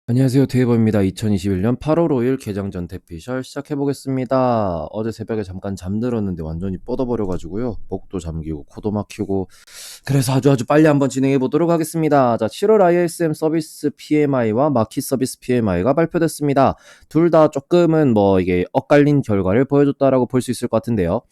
안녕하세요. 데이버입니다. 2021년 8월 5일 개장 전 대피셜 시작해보겠습니다. 어제 새벽에 잠깐 잠들었는데 완전히 뻗어버려가지고요. 목도 잠기고 코도 막히고 그래서 아주 빨리 한번 진행해보도록 하겠습니다. 자, 7월 ISM 서비스 PMI와 마켓 서비스 PMI가 발표됐습니다. 둘 다 조금은 이게 엇갈린 결과를 보여줬다라고 볼 수 있을 것 같은데요.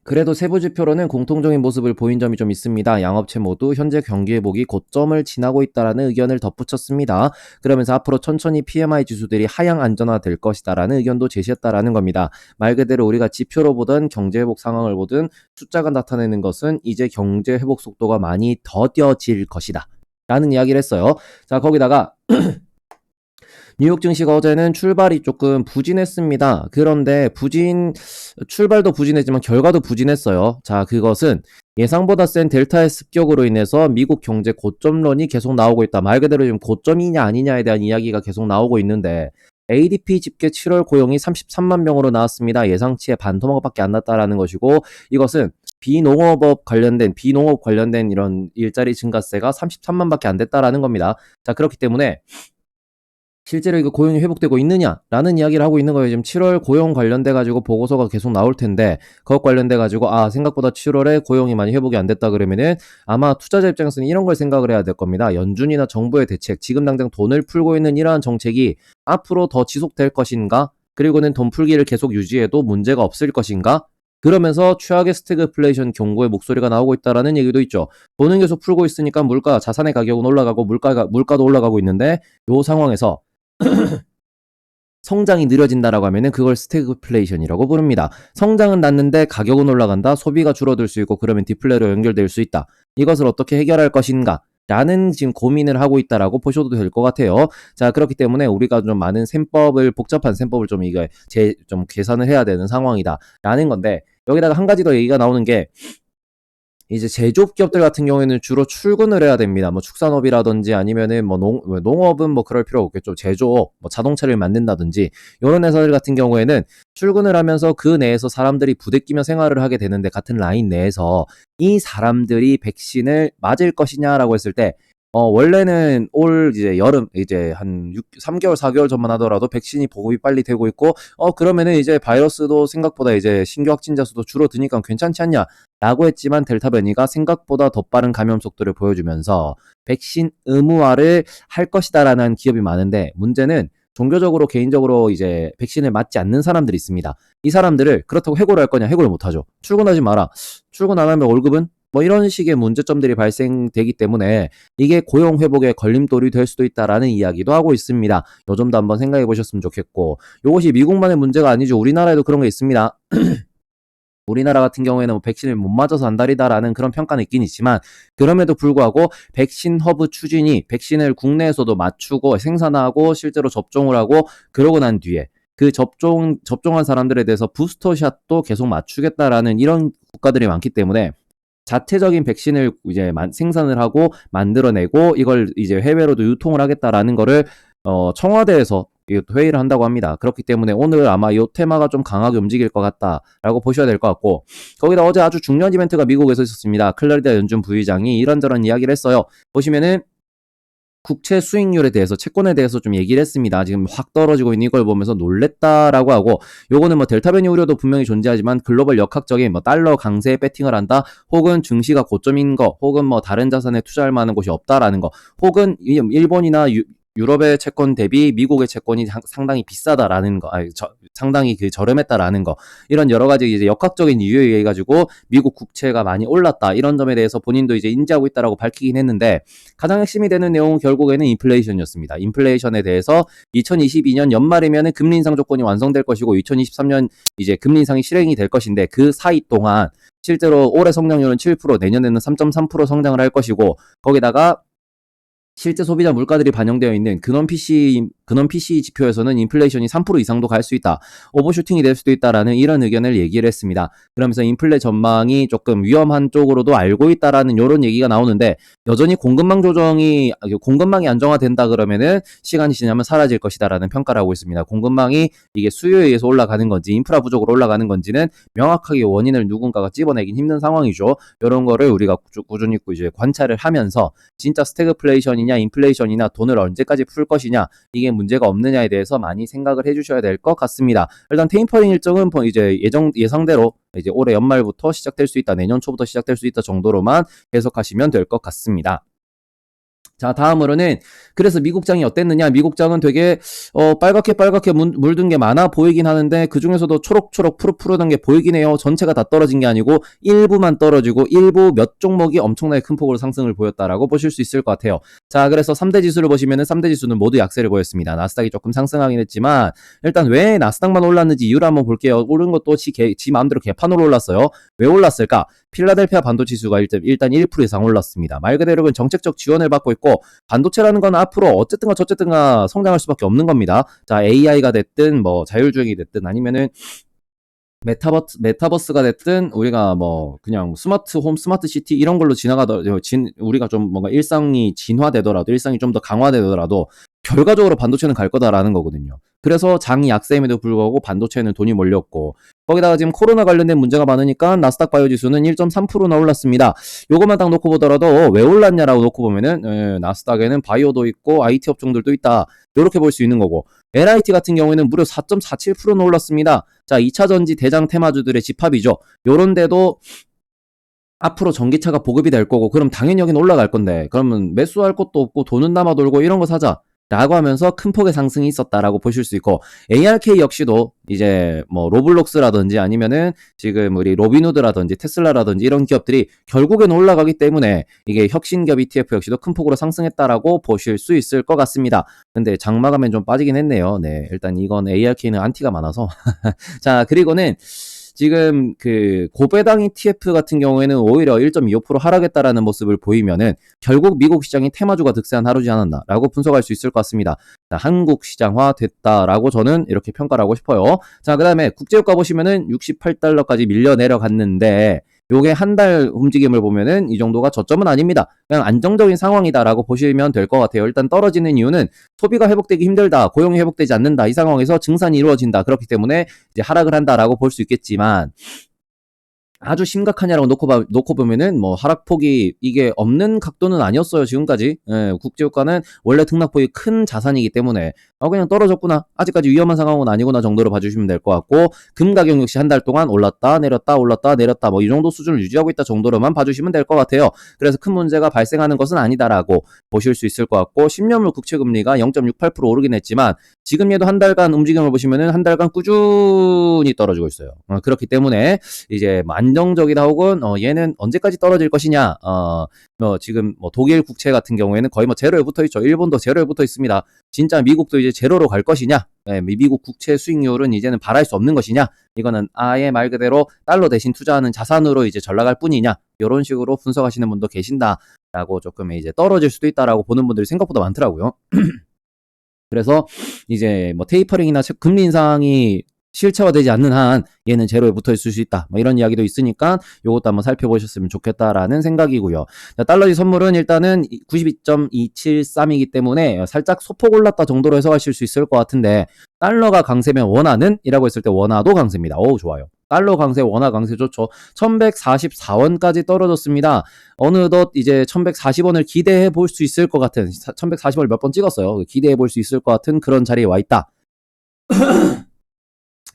그래도 세부 지표로는 공통적인 모습을 보인 점이 좀 있습니다. 양업체 모두 현재 경기 회복이 고점을 지나고 있다라는 의견을 덧붙였습니다. 그러면서 앞으로 천천히 PMI 지수들이 하향 안전화될 것이다라는 의견도 제시했다라는 겁니다. 말 그대로 우리가 지표로 보든 경제 회복 상황을 보든 숫자가 나타내는 것은 이제 경제 회복 속도가 많이 더뎌질 것이다 라는 이야기를 했어요. 자, 거기다가 뉴욕 증시가 어제는 출발이 조금 부진했습니다. 그런데 출발도 부진했지만 결과도 부진했어요. 자, 그것은 예상보다 센 델타의 습격으로 인해서 미국 경제 고점론이 계속 나오고 있다. 말 그대로 지금 고점이냐 아니냐에 대한 이야기가 계속 나오고 있는데 ADP 집계 7월 고용이 33만 명으로 나왔습니다. 예상치의 반토막밖에 안 났다라는 것이고 이것은 비농업 관련된 이런 일자리 증가세가 33만밖에 안 됐다라는 겁니다. 자, 그렇기 때문에 실제로 이거 고용이 회복되고 있느냐라는 이야기를 하고 있는 거예요. 지금 7월 고용 관련돼 가지고 보고서가 계속 나올 텐데 그것 관련돼 가지고 생각보다 7월에 고용이 많이 회복이 안 됐다 그러면은 아마 투자자 입장에서는 이런 걸 생각을 해야 될 겁니다. 연준이나 정부의 대책, 지금 당장 돈을 풀고 있는 이러한 정책이 앞으로 더 지속될 것인가? 그리고는 돈 풀기를 계속 유지해도 문제가 없을 것인가? 그러면서 최악의 스태그플레이션 경고의 목소리가 나오고 있다라는 얘기도 있죠. 돈은 계속 풀고 있으니까 자산의 가격은 올라가고 물가도 올라가고 있는데 이 상황에서 성장이 느려진다라고 하면은 그걸 스태그플레이션이라고 부릅니다. 성장은 낮는데 가격은 올라간다. 소비가 줄어들 수 있고 그러면 디플레로 연결될 수 있다. 이것을 어떻게 해결할 것인가? 라는 지금 고민을 하고 있다라고 보셔도 될 것 같아요. 자, 그렇기 때문에 우리가 좀 많은 복잡한 셈법을 좀 계산을 해야 되는 상황이다라는 건데 여기다가 한 가지 더 얘기가 나오는 게 이제 제조업 기업들 같은 경우에는 주로 출근을 해야 됩니다. 축산업이라든지 아니면은 농업은 그럴 필요 없겠죠. 제조업, 자동차를 만든다든지 이런 회사들 같은 경우에는 출근을 하면서 그 내에서 사람들이 부대끼며 생활을 하게 되는데 같은 라인 내에서 이 사람들이 백신을 맞을 것이냐라고 했을 때 원래는 올 이제 여름 이제 한 3개월 4개월 전만 하더라도 백신이 보급이 빨리 되고 있고 그러면은 이제 바이러스도 생각보다 이제 신규 확진자 수도 줄어드니까 괜찮지 않냐라고 했지만 델타 변이가 생각보다 더 빠른 감염 속도를 보여주면서 백신 의무화를 할 것이다라는 기업이 많은데 문제는 종교적으로 개인적으로 이제 백신을 맞지 않는 사람들이 있습니다. 이 사람들을 그렇다고 해고를 할 거냐? 해고를 못 하죠. 출근하지 마라. 출근 안 하면 월급은 이런 식의 문제점들이 발생되기 때문에 이게 고용 회복의 걸림돌이 될 수도 있다라는 이야기도 하고 있습니다. 요 점도 한번 생각해 보셨으면 좋겠고 요것이 미국만의 문제가 아니죠. 우리나라에도 그런 게 있습니다. 우리나라 같은 경우에는 백신을 못 맞아서 안달이다라는 그런 평가는 있긴 있지만 그럼에도 불구하고 백신 허브 추진이 백신을 국내에서도 맞추고 생산하고 실제로 접종을 하고 그러고 난 뒤에 그 접종한 사람들에 대해서 부스터샷도 계속 맞추겠다라는 이런 국가들이 많기 때문에 자체적인 백신을 이제 생산을 하고 만들어내고 이걸 이제 해외로도 유통을 하겠다라는 거를 청와대에서 회의를 한다고 합니다. 그렇기 때문에 오늘 아마 이 테마가 좀 강하게 움직일 것 같다라고 보셔야 될 것 같고 거기다 어제 아주 중요한 이벤트가 미국에서 있었습니다. 클라리다 연준 부의장이 이런저런 이야기를 했어요. 보시면은 국채 수익률에 대해서 채권에 대해서 좀 얘기를 했습니다. 지금 확 떨어지고 있는 이걸 보면서 놀랬다라고 하고 요거는 델타 변이 우려도 분명히 존재하지만 글로벌 역학적인 달러 강세에 배팅을 한다 혹은 증시가 고점인 거 혹은 다른 자산에 투자할 만한 곳이 없다라는 거 혹은 일본이나 유럽의 채권 대비 미국의 채권이 상당히 비싸다라는 거, 상당히 저렴했다라는 거, 이런 여러 가지 이제 역학적인 이유에 의해 가지고 미국 국채가 많이 올랐다 이런 점에 대해서 본인도 이제 인지하고 있다라고 밝히긴 했는데 가장 핵심이 되는 내용은 결국에는 인플레이션이었습니다. 인플레이션에 대해서 2022년 연말이면은 금리 인상 조건이 완성될 것이고 2023년 이제 금리 인상이 실행이 될 것인데 그 사이 동안 실제로 올해 성장률은 7%, 내년에는 3.3% 성장을 할 것이고 거기다가 실제 소비자 물가들이 반영되어 있는 근원 PC 근원 PC 지표에서는 인플레이션이 3% 이상도 갈 수 있다. 오버슈팅이 될 수도 있다라는 이런 의견을 얘기를 했습니다. 그러면서 인플레 전망이 조금 위험한 쪽으로도 알고 있다라는 이런 얘기가 나오는데 여전히 공급망이 안정화된다 그러면은 시간이 지나면 사라질 것이다라는 평가를 하고 있습니다. 공급망이 이게 수요에 의해서 올라가는 건지 인프라 부족으로 올라가는 건지는 명확하게 원인을 누군가가 찝어내긴 힘든 상황이죠. 이런 거를 우리가 꾸준히 이제 관찰을 하면서 진짜 스태그플레이션이냐 인플레이션이나 돈을 언제까지 풀 것이냐 이게 문제가 없느냐에 대해서 많이 생각을 해주셔야 될 것 같습니다. 일단 테이퍼링 일정은 이제 예상대로 이제 올해 연말부터 시작될 수 있다, 내년 초부터 시작될 수 있다 정도로만 해석하시면 될 것 같습니다. 자, 다음으로는 그래서 미국장이 어땠느냐? 미국장은 되게 빨갛게 물든 게 많아 보이긴 하는데 그 중에서도 초록초록 푸릇푸릇한 게 보이긴 해요. 전체가 다 떨어진 게 아니고 일부만 떨어지고 일부 몇 종목이 엄청나게 큰 폭으로 상승을 보였다라고 보실 수 있을 것 같아요. 자, 그래서 3대 지수를 보시면은 3대 지수는 모두 약세를 보였습니다. 나스닥이 조금 상승하긴 했지만 일단 왜 나스닥만 올랐는지 이유를 한번 볼게요. 오른 것도 지 마음대로 개판으로 올랐어요. 왜 올랐을까? 필라델피아 반도지수가 일단 1% 이상 올랐습니다. 말 그대로 정책적 지원을 받고 있고 반도체라는 건 앞으로 어쨌든가 저쨌든가 성장할 수밖에 없는 겁니다. 자, AI가 됐든 뭐 자율주행이 됐든 아니면은 메타버스가 됐든 우리가 뭐 그냥 스마트홈, 스마트시티 이런 걸로 우리가 좀 뭔가 일상이 진화되더라도 일상이 좀 더 강화되더라도 결과적으로 반도체는 갈 거다라는 거거든요. 그래서 장이 약세임에도 불구하고 반도체에는 돈이 몰렸고 거기다가 지금 코로나 관련된 문제가 많으니까 나스닥 바이오 지수는 1.3%나 올랐습니다. 요것만 딱 놓고 보더라도 왜 올랐냐라고 놓고 보면은 나스닥에는 바이오도 있고 IT 업종들도 있다. 이렇게 볼 수 있는 거고 LIT 같은 경우에는 무려 4.47%나 올랐습니다. 자, 2차 전지 대장 테마주들의 집합이죠. 요런데도 앞으로 전기차가 보급이 될 거고 그럼 당연히 여긴 올라갈 건데 그러면 매수할 것도 없고 돈은 남아 돌고 이런 거 사자 라고 하면서 큰 폭의 상승이 있었다라고 보실 수 있고 ARK 역시도 이제 뭐 로블록스라든지 아니면은 지금 우리 로빈후드라든지 테슬라라든지 이런 기업들이 결국엔 올라가기 때문에 이게 혁신기업 ETF 역시도 큰 폭으로 상승했다라고 보실 수 있을 것 같습니다. 근데 장마감엔 좀 빠지긴 했네요. 네, 일단 이건 ARK는 안티가 많아서 자, 그리고는 지금 그 고배당 ETF 같은 경우에는 오히려 1.25% 하락했다라는 모습을 보이면은 결국 미국 시장이 테마주가 득세한 하루지 않았나라고 분석할 수 있을 것 같습니다. 자, 한국 시장화 됐다라고 저는 이렇게 평가를 하고 싶어요. 자, 그다음에 국제유가 보시면은 68달러까지 밀려 내려갔는데 요게 한 달 움직임을 보면은 이 정도가 저점은 아닙니다. 그냥 안정적인 상황이다라고 보시면 될 것 같아요. 일단 떨어지는 이유는 소비가 회복되기 힘들다, 고용이 회복되지 않는다, 이 상황에서 증산이 이루어진다. 그렇기 때문에 이제 하락을 한다라고 볼 수 있겠지만 아주 심각하냐라고 놓고 보면은 뭐 하락폭이 이게 없는 각도는 아니었어요 지금까지. 국제유가는 원래 등락폭이 큰 자산이기 때문에 그냥 떨어졌구나, 아직까지 위험한 상황은 아니구나 정도로 봐주시면 될 것 같고 금 가격 역시 한 달 동안 올랐다 내렸다 올랐다 내렸다 뭐 이 정도 수준을 유지하고 있다 정도로만 봐주시면 될 것 같아요. 그래서 큰 문제가 발생하는 것은 아니다라고 보실 수 있을 것 같고 10년물 국채금리가 0.68% 오르긴 했지만 지금 얘도 한 달간 움직임을 보시면은 한 달간 꾸준히 떨어지고 있어요. 그렇기 때문에 이제 안정적이다 혹은 얘는 언제까지 떨어질 것이냐, 지금 뭐 독일 국채 같은 경우에는 거의 뭐 제로에 붙어 있죠. 일본도 제로에 붙어 있습니다. 진짜 미국도 이제 제로로 갈 것이냐, 미국 국채 수익률은 이제는 바랄 수 없는 것이냐, 이거는 아예 말 그대로 달러 대신 투자하는 자산으로 이제 전락할 뿐이냐, 이런 식으로 분석하시는 분도 계신다라고 조금 이제 떨어질 수도 있다라고 보는 분들이 생각보다 많더라고요. 그래서 이제 뭐 테이퍼링이나 금리 인상이 실체화되지 않는 한 얘는 제로에 붙어 있을 수 있다, 뭐 이런 이야기도 있으니까 요것도 한번 살펴보셨으면 좋겠다라는 생각이고요. 자, 달러지 선물은 일단은 92.273이기 때문에 살짝 소폭 올랐다 정도로 해석하실 수 있을 것 같은데 달러가 강세면 원화는? 이라고 했을 때 원화도 강세입니다. 오, 좋아요. 달러 강세, 원화 강세 좋죠. 1144원까지 떨어졌습니다. 어느덧 이제 1140원을 기대해 볼 수 있을 것 같은, 1140원을 몇 번 찍었어요. 기대해 볼 수 있을 것 같은 그런 자리에 와 있다.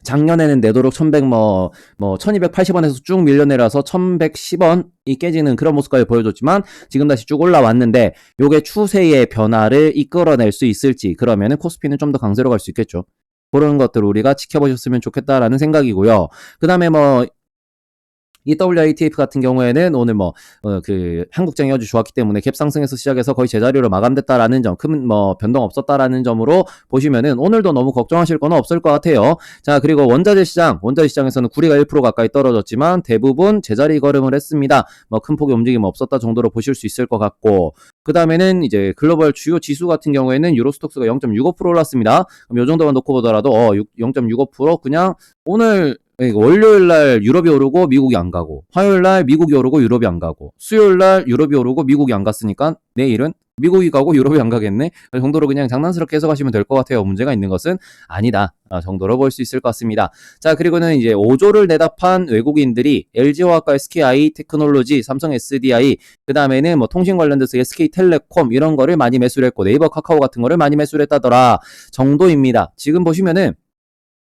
작년에는 내도록 1280원에서 쭉 밀려내려서 1110원이 깨지는 그런 모습까지 보여줬지만 지금 다시 쭉 올라왔는데 요게 추세의 변화를 이끌어낼 수 있을지, 그러면은 코스피는 좀 더 강세로 갈 수 있겠죠. 그런 것들을 우리가 지켜보셨으면 좋겠다라는 생각이고요. 그 다음에 뭐 EWITF 같은 경우에는 오늘 한국장이 아주 좋았기 때문에 갭 상승에서 시작해서 거의 제자리로 마감됐다라는 점, 큰 변동 없었다라는 점으로 보시면은 오늘도 너무 걱정하실 건 없을 것 같아요. 자, 그리고 원자재 시장에서는 구리가 1% 가까이 떨어졌지만 대부분 제자리 걸음을 했습니다. 큰 폭의 움직임 없었다 정도로 보실 수 있을 것 같고, 그 다음에는 이제 글로벌 주요 지수 같은 경우에는 유로스톡스가 0.65% 올랐습니다. 그럼 이 정도만 놓고 보더라도 0.65% 그냥 오늘 월요일 날 유럽이 오르고 미국이 안 가고, 화요일 날 미국이 오르고 유럽이 안 가고, 수요일 날 유럽이 오르고 미국이 안 갔으니까 내일은 미국이 가고 유럽이 안 가겠네? 그 정도로 그냥 장난스럽게 해석하시면 될 것 같아요. 문제가 있는 것은 아니다 정도로 볼 수 있을 것 같습니다. 자, 그리고는 이제 5조를 내다판 외국인들이 LG화학과 SKI 테크놀로지, 삼성 SDI, 그 다음에는 통신 관련돼서 SK텔레콤 이런 거를 많이 매수를 했고, 네이버 카카오 같은 거를 많이 매수를 했다더라 정도입니다. 지금 보시면은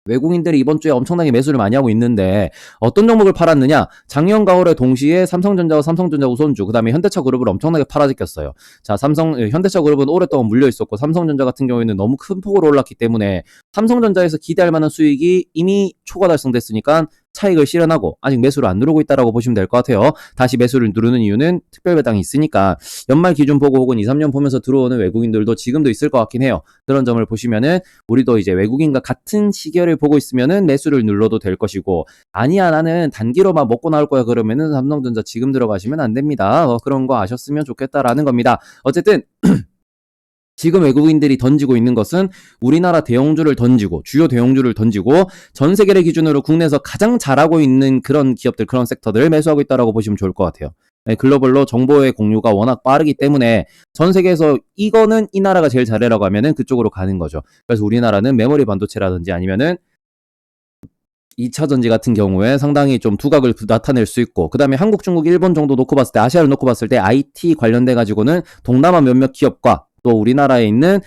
외국인들이 이번 주에 엄청나게 매수를 많이 하고 있는데 어떤 종목을 팔았느냐? 작년 가을에 동시에 삼성전자와 삼성전자 우선주, 그 다음에 현대차 그룹을 엄청나게 팔아제꼈어요. 자, 현대차 그룹은 오랫동안 물려 있었고, 삼성전자 같은 경우에는 너무 큰 폭으로 올랐기 때문에 삼성전자에서 기대할 만한 수익이 이미 초과 달성됐으니까 차익을 실현하고 아직 매수를 안 누르고 있다라고 보시면 될 것 같아요. 다시 매수를 누르는 이유는 특별 배당이 있으니까. 연말 기준 보고 혹은 2, 3년 보면서 들어오는 외국인들도 지금도 있을 것 같긴 해요. 그런 점을 보시면은 우리도 이제 외국인과 같은 시계를 보고 있으면은 매수를 눌러도 될 것이고, 아니야 나는 단기로만 먹고 나올 거야 그러면은 삼성전자 지금 들어가시면 안 됩니다. 그런 거 아셨으면 좋겠다라는 겁니다. 어쨌든 지금 외국인들이 던지고 있는 것은 우리나라 대형주를 던지고, 주요 대형주를 던지고, 전 세계를 기준으로 국내에서 가장 잘하고 있는 그런 기업들, 그런 섹터들을 매수하고 있다라고 보시면 좋을 것 같아요. 글로벌로 정보의 공유가 워낙 빠르기 때문에 전 세계에서 이거는 이 나라가 제일 잘해라고 하면은 그쪽으로 가는 거죠. 그래서 우리나라는 메모리 반도체라든지 아니면은 2차 전지 같은 경우에 상당히 좀 두각을 나타낼 수 있고, 그 다음에 한국, 중국, 일본 정도 놓고 봤을 때, 아시아를 놓고 봤을 때 IT 관련돼 가지고는 동남아 몇몇 기업과 또 우리나라에 있는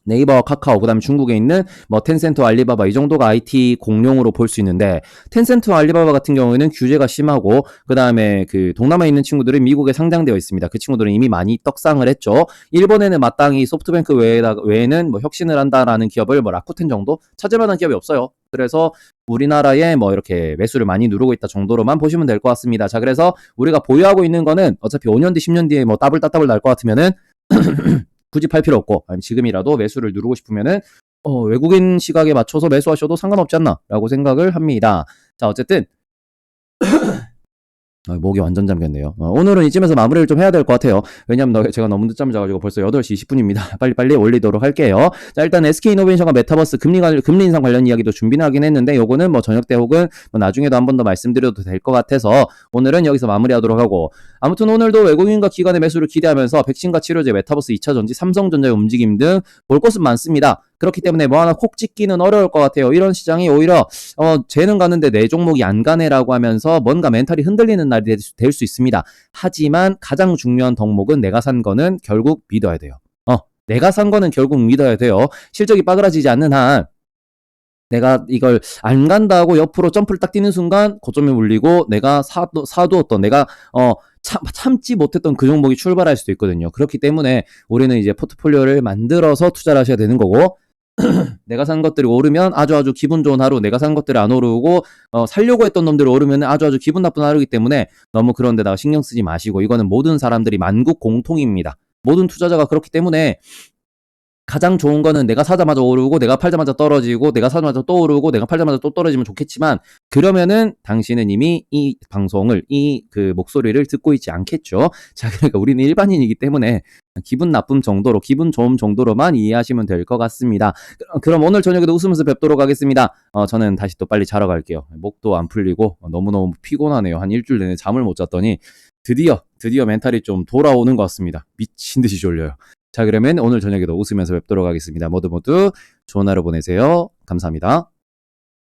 네이버와 카카오, 그 다음에 중국에 있는 텐센트와 알리바바, 이 정도가 IT 공룡으로 볼 수 있는데, 텐센트와 알리바바 같은 경우에는 규제가 심하고, 그 다음에 동남아에 있는 친구들은 미국에 상장되어 있습니다. 그 친구들은 이미 많이 떡상을 했죠. 일본에는 마땅히 소프트뱅크 외에는 혁신을 한다라는 기업을 라쿠텐 정도 찾을 만한 기업이 없어요. 그래서 우리나라에 이렇게 매수를 많이 누르고 있다 정도로만 보시면 될 것 같습니다. 자, 그래서 우리가 보유하고 있는 거는 어차피 5년 뒤, 10년 뒤에 따블 날 것 같으면은 굳이 팔 필요 없고, 아니면 지금이라도 매수를 누르고 싶으면은 외국인 시각에 맞춰서 매수하셔도 상관없지 않나 라고 생각을 합니다. 자, 어쨌든 목이 완전 잠겼네요. 오늘은 이쯤에서 마무리를 좀 해야 될 것 같아요. 왜냐면 제가 너무 늦잠을 자가지고 벌써 8시 20분입니다. 빨리빨리 올리도록 할게요. 자, 일단 SK이노베이션과 메타버스 금리 인상 관련 이야기도 준비는 하긴 했는데, 요거는 저녁 때 혹은 나중에도 한 번 더 말씀드려도 될 것 같아서 오늘은 여기서 마무리하도록 하고, 아무튼 오늘도 외국인과 기관의 매수를 기대하면서 백신과 치료제, 메타버스 2차 전지, 삼성전자의 움직임 등 볼 것은 많습니다. 그렇기 때문에 하나 콕 찍기는 어려울 것 같아요. 이런 시장이 오히려 쟤는 가는데 내 종목이 안 가네라고 하면서 뭔가 멘탈이 흔들리는 날이 될 수 있습니다. 하지만 가장 중요한 덕목은 내가 산 거는 결국 믿어야 돼요. 내가 산 거는 결국 믿어야 돼요. 실적이 빠그라지지 않는 한 내가 이걸 안 간다고 옆으로 점프를 딱 뛰는 순간 고점에 물리고, 내가 사두었던 내가 참지 못했던 그 종목이 출발할 수도 있거든요. 그렇기 때문에 우리는 이제 포트폴리오를 만들어서 투자를 하셔야 되는 거고, 내가 산 것들이 오르면 아주 기분 좋은 하루, 내가 산 것들이 안 오르고 살려고 했던 놈들이 오르면 아주 기분 나쁜 하루이기 때문에 너무 그런 데다가 신경 쓰지 마시고, 이거는 모든 사람들이 만국 공통입니다. 모든 투자자가 그렇기 때문에 가장 좋은 거는 내가 사자마자 오르고, 내가 팔자마자 떨어지고, 내가 사자마자 또 오르고, 내가 팔자마자 또 떨어지면 좋겠지만, 그러면은 당신은 이미 이 방송을, 그 목소리를 듣고 있지 않겠죠. 자, 그러니까 우리는 일반인이기 때문에 기분 나쁨 정도로, 기분 좋음 정도로만 이해하시면 될 것 같습니다. 그럼 오늘 저녁에도 웃으면서 뵙도록 하겠습니다. 저는 다시 또 빨리 자러 갈게요. 목도 안 풀리고 너무너무 피곤하네요. 한 일주일 내내 잠을 못 잤더니 드디어 멘탈이 좀 돌아오는 것 같습니다. 미친 듯이 졸려요. 자, 그러면 오늘 저녁에도 웃으면서 뵙도록 하겠습니다. 모두 좋은 하루 보내세요. 감사합니다.